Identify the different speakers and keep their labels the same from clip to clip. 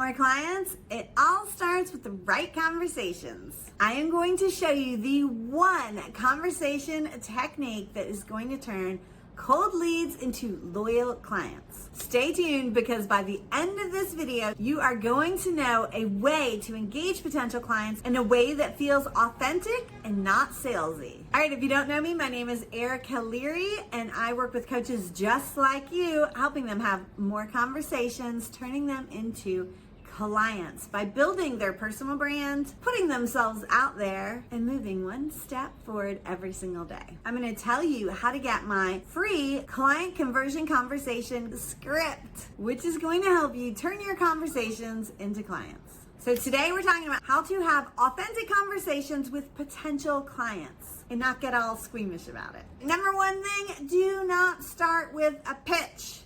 Speaker 1: more clients? It all starts with the right conversations. I am going to show you the one conversation technique that is going to turn cold leads into loyal clients. Stay tuned, because by the end of this video, you are going to know a way to engage potential clients in a way that feels authentic and not salesy. All right, if you don't know me, my name is Erica Leary, and I work with coaches just like you, helping them have more conversations, turning them into clients by building their personal brand, putting themselves out there, and moving one step forward every single day. I'm going to tell you how to get my free client conversion conversation script, which is going to help you turn your conversations into clients. So today we're talking about how to have authentic conversations with potential clients and not get all squeamish about it. Number one thing, do not start with a pitch.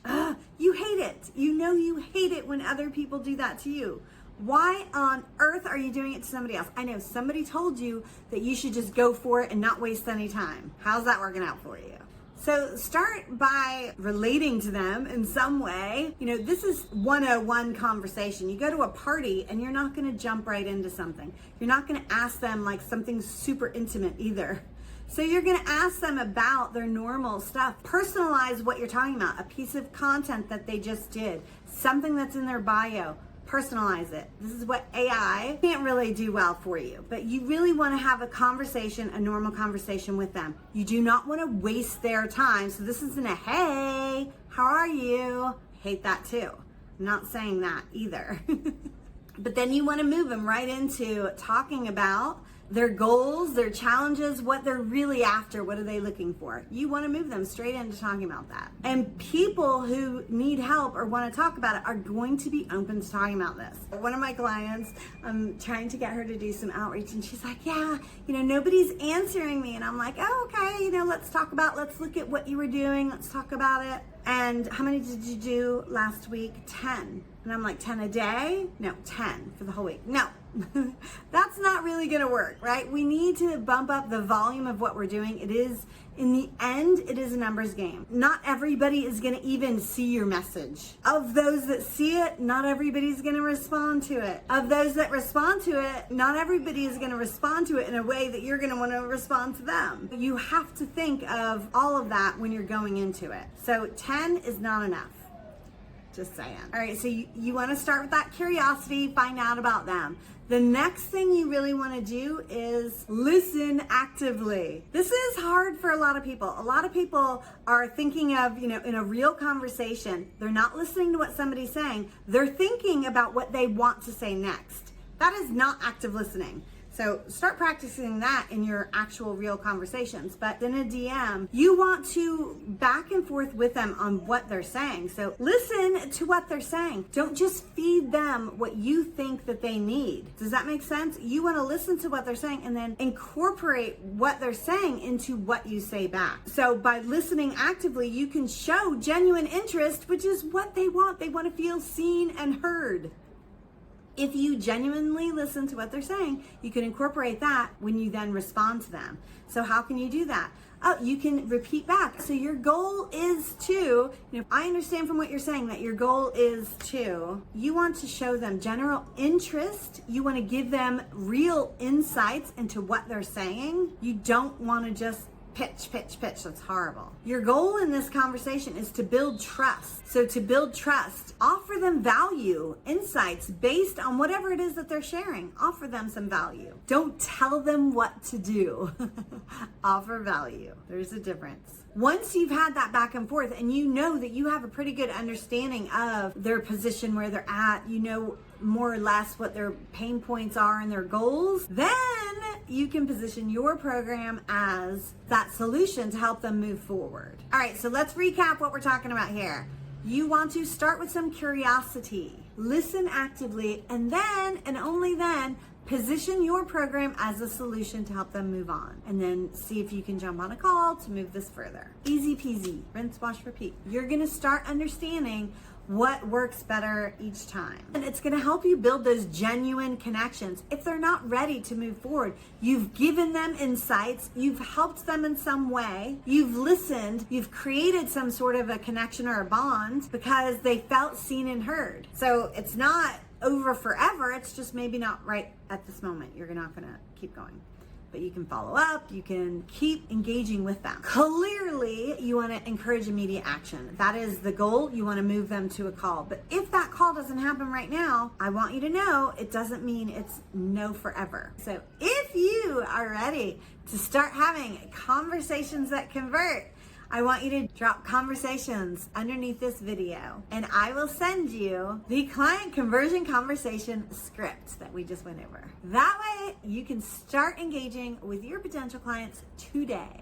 Speaker 1: You hate it. You know you hate it when other people do that to you. Why on earth are you doing it to somebody else? I know somebody told you that you should just go for it and not waste any time. How's that working out for you? So start by relating to them in some way. You know, this is 101 conversation. You go to a party and you're not going to jump right into something. You're not going to ask them like something super intimate either. So you're going to ask them about their normal stuff. Personalize what you're talking about, a piece of content that they just did, something that's in their bio. Personalize it. This is what AI can't really do well for you, but you really want to have a conversation, a normal conversation with them. You do not want to waste their time. So this isn't a, hey, how are you? Hate that too. I'm not saying that either. But then you want to move them right into talking about their goals, their challenges, what they're really after, what are they looking for. You want to move them straight into talking about that. And people who need help or want to talk about it are going to be open to talking about this. One of my clients, I'm trying to get her to do some outreach, and she's like, yeah, nobody's answering me. And I'm like, oh, okay, let's look at what you were doing. Let's talk about it. And how many did you do last week? 10. And I'm like, 10 a day? No, 10 for the whole week. No, that's not really gonna work, right? We need to bump up the volume of what we're doing. It is, in the end, it is a numbers game. Not everybody is gonna even see your message. Of those that see it, not everybody's gonna respond to it. Of those that respond to it, not everybody is gonna respond to it in a way that you're gonna wanna respond to them. You have to think of all of that when you're going into it. So 10 is not enough. Just saying. All right, so you want to start with that curiosity, find out about them. The next thing you really want to do is listen actively. This is hard for a lot of people. A lot of people are thinking of, in a real conversation, they're not listening to what somebody's saying. They're thinking about what they want to say next. That is not active listening. So start practicing that in your actual real conversations. But in a DM, you want to back and forth with them on what they're saying. So listen to what they're saying. Don't just feed them what you think that they need. Does that make sense? You want to listen to what they're saying and then incorporate what they're saying into what you say back. So by listening actively, you can show genuine interest, which is what they want. They want to feel seen and heard. If you genuinely listen to what they're saying, you can incorporate that when you then respond to them. So how can you do that? Oh, you can repeat back. So your goal is to, I understand from what you're saying that your goal is to, you want to show them general interest. You want to give them real insights into what they're saying. You don't want to just pitch. That's horrible. Your goal in this conversation is to build trust. So to build trust, offer them value, insights based on whatever it is that they're sharing. Offer them some value. Don't tell them what to do. Offer value. There's a difference. Once you've had that back and forth and you know that you have a pretty good understanding of their position, where they're at, more or less what their pain points are and their goals, then you can position your program as that solution to help them move forward. All right, so let's recap what we're talking about here. You want to start with some curiosity, listen actively, and then, and only then, position your program as a solution to help them move on. And then see if you can jump on a call to move this further. Easy peasy, rinse, wash, repeat. You're gonna start understanding what works better each time. And it's gonna help you build those genuine connections. If they're not ready to move forward, you've given them insights, you've helped them in some way, you've listened, you've created some sort of a connection or a bond because they felt seen and heard. So it's not over forever. It's just maybe not right at this moment. You're not going to keep going. But you can follow up, you can keep engaging with them. Clearly, you want to encourage immediate action. That is the goal. You want to move them to a call. But if that call doesn't happen right now, I want you to know it doesn't mean it's no forever. So if you are ready to start having conversations that convert, I want you to drop conversations underneath this video, and I will send you the client conversion conversation script that we just went over. That way you can start engaging with your potential clients today.